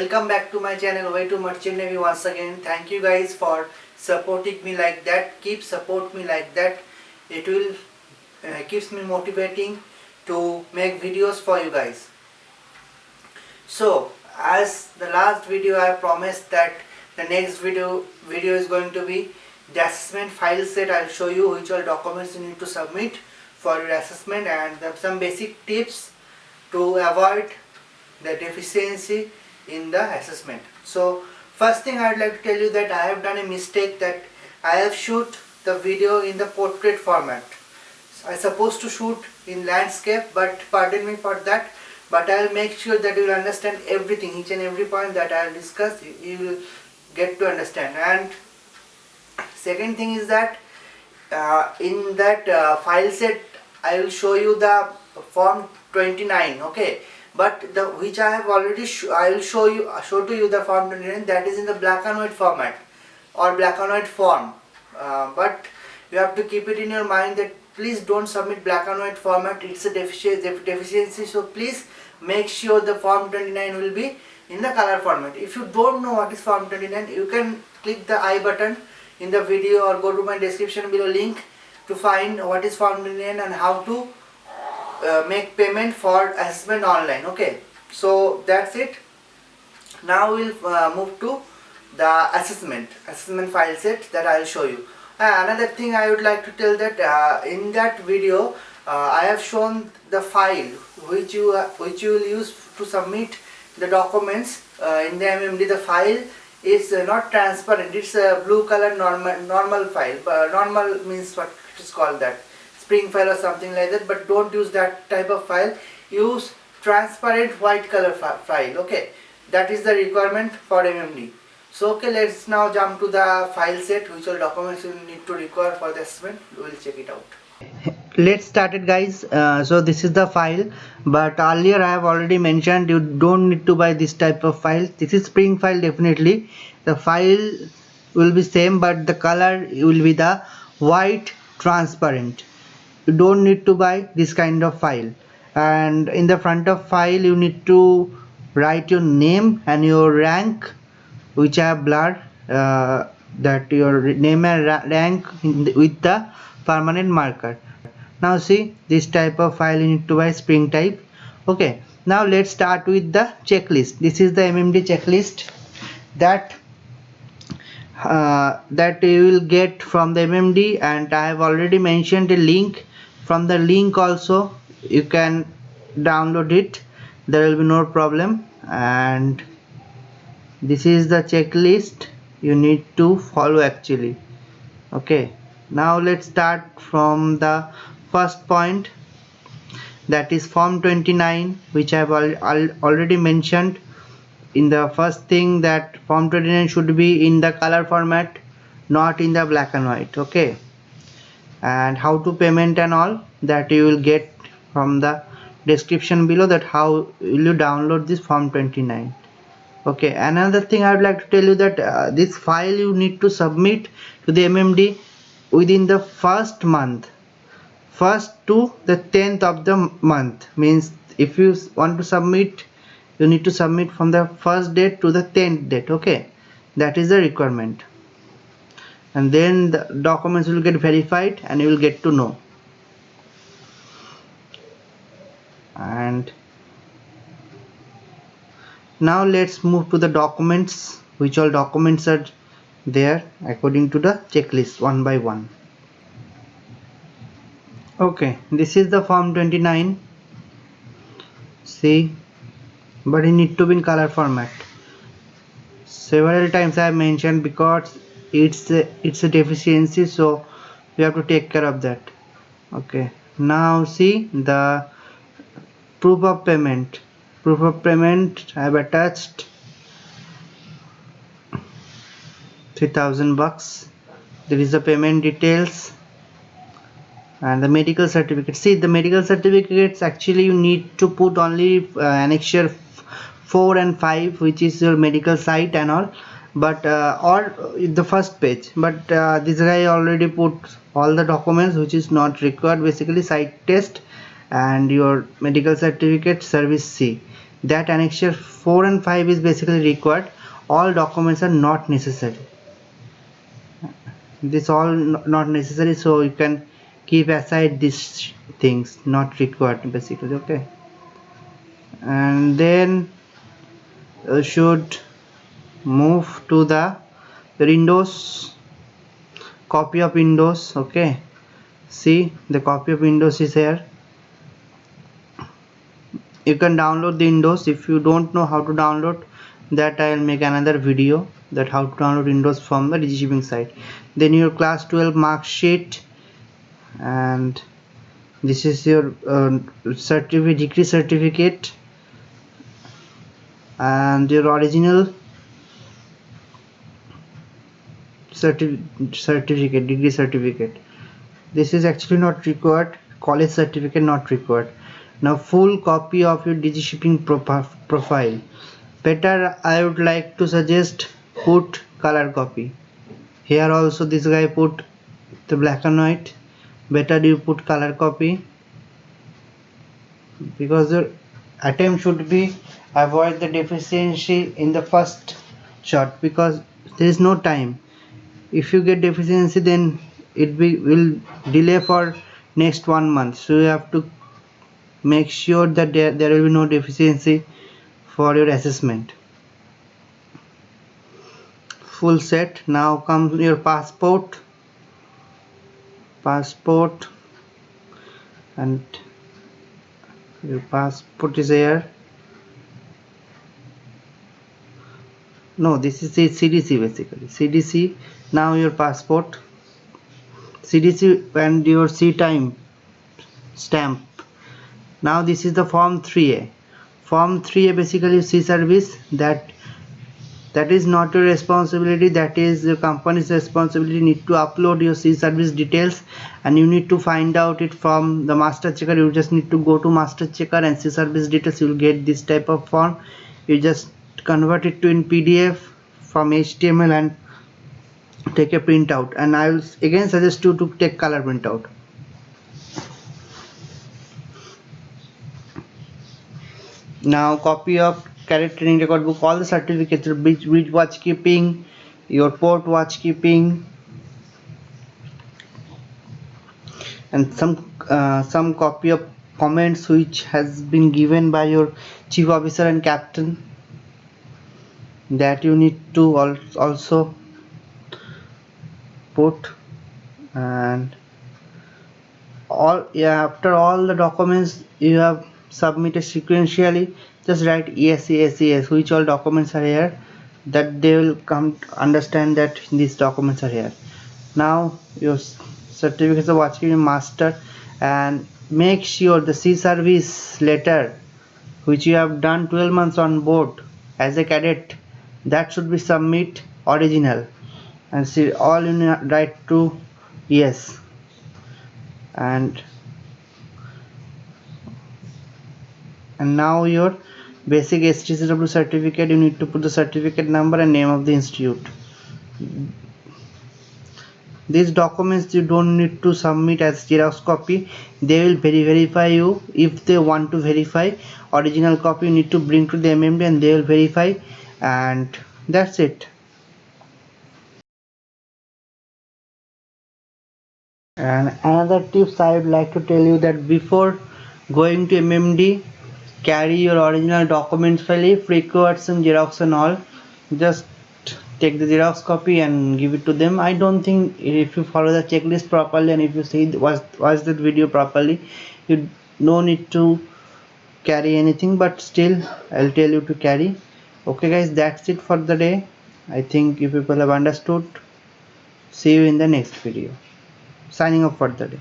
welcome back to my channel Way to Merchant Navy once again. Thank you guys for supporting me like that. Keep support me like that. It will keeps me motivating to make videos for you guys. So as the last video I promised that the next video is going to be the assessment file set. I'll show you which all documents you need to submit for your assessment and some basic tips to avoid the deficiency in the assessment. So first thing I'd like to tell you that I have done a mistake that I have shoot the video in the portrait format. I supposed to shoot in landscape, but pardon me for that, but I'll make sure that you will understand everything, each and every point that I'll discuss, you will get to understand. And second thing is that in that file set I will show you the form 29, okay, but the which I have already I will show to you the form 29 that is in the black and white format or black and white form, but you have to keep it in your mind that please don't submit black and white format, it's a deficiency, so please make sure the form 29 will be in the color format. If you don't know what is form 29, you can click the I button in the video or go to my description below link to find what is form 29 and how to make payment for assessment online. Okay, so that's it. Now we'll move to the assessment file set that I will show you. Another thing I would like to tell that in that video I have shown the file which you will use to submit the documents in the MMD. The file is not transparent, it's a blue color normal file. Normal means what it is called, that spring file or something like that, but don't use that type of file, use transparent white color file. Okay, that is the requirement for MMD. So okay, let's now jump to the file set, which all documents you need to require for the assessment. We will check it out. Let's start it, guys. So this is the file, but earlier I have already mentioned you don't need to buy this type of file. This is spring file. Definitely the file will be same, but the color will be the white transparent. You don't need to buy this kind of file, and in the front of file you need to write your name and your rank, which I have blurred, that your name and rank with the permanent marker. Now see, this type of file you need to buy spring type. Okay, now let's start with the checklist. This is the MMD checklist that you will get from the MMD, and I have already mentioned a link. From the link also you can download it, there will be no problem. And this is the checklist you need to follow actually. Okay, now let's start from the first point, that is form 29, which I have already mentioned in the first thing, that form 29 should be in the color format, not in the black and white. Okay, and how to payment and all that you will get from the description below, that how will you download this form 29. Okay, another thing I would like to tell you that this file you need to submit to the MMD within the first month, 1st to the 10th of the month. Means if you want to submit, you need to submit from the first date to the 10th date. Okay, that is the requirement, and then the documents will get verified and you will get to know. And now let's move to the documents, which all documents are there according to the checklist one by one. Okay, this is the form 29. See, but it need to be in color format. Several times I have mentioned, because it's a deficiency, so we have to take care of that. Okay, now see the proof of payment. I have attached 3,000 bucks. There is the payment details and the medical certificate. See, the medical certificates actually you need to put only annexure 4 and 5, which is your medical site and all, but or the first page, but this guy already put all the documents which is not required, basically site test and your medical certificate, service C. that annexure 4 and 5 is basically required. All documents are not necessary. This all not necessary, so you can keep aside these things, not required basically. Okay, and then you should move to the Windows, copy of Windows. Okay, see the copy of Windows is here. You can download the Windows. If you don't know how to download that, I will make another video that how to download Windows from the DigiShipping site. Then your class 12 mark sheet, and this is your degree certificate, and your original certificate, degree certificate. This is actually not required. College certificate not required. Now full copy of your DigiShipping profile. Better, I would like to suggest put color copy. Here also this guy put the black and white. Better you put color copy, because your attempt should be avoid the deficiency in the first shot, because there is no time. If you get deficiency, then it will delay for next 1 month, so you have to make sure that there will be no deficiency for your assessment. Full set. Now comes your passport, and your passport is here. No, this is the CDC basically. CDC. Now your passport, CDC, and your C time stamp. Now this is the form 3A. Form 3A basically C service. That is not your responsibility, that is the company's responsibility. You need to upload your C service details, and you need to find out it from the master checker. You just need to go to master checker and C service details. You will get this type of form. You just convert it to in PDF from HTML and take a printout, and I will again suggest you to take color printout. Now copy of cadet training record book, all the certificates, bridge watch keeping, your port watch keeping, and some copy of comments which has been given by your chief officer and captain, that you need to also put. And all, yeah, after all the documents you have submitted sequentially, just write yes, yes, yes, which all documents are here, that they will come to understand that these documents are here. Now your certificates of watchkeeping master, and make sure the C service letter which you have done 12 months on board as a cadet, that should be submit original, and see all you write to yes. And now your basic HTCW certificate, you need to put the certificate number and name of the institute. These documents you don't need to submit as Xerox copy. They will verify you. If they want to verify original copy, you need to bring to the MMD and they will verify, and that's it. And another tips I would like to tell you, that before going to MMD, carry your original documents file. If required some Xerox and all, just take the Xerox copy and give it to them. I don't think, if you follow the checklist properly and if you see watch that video properly, you no need to carry anything, but still I'll tell you to carry. Okay guys, that's it for the day. I think you people have understood. See you in the next video. Signing off for the day.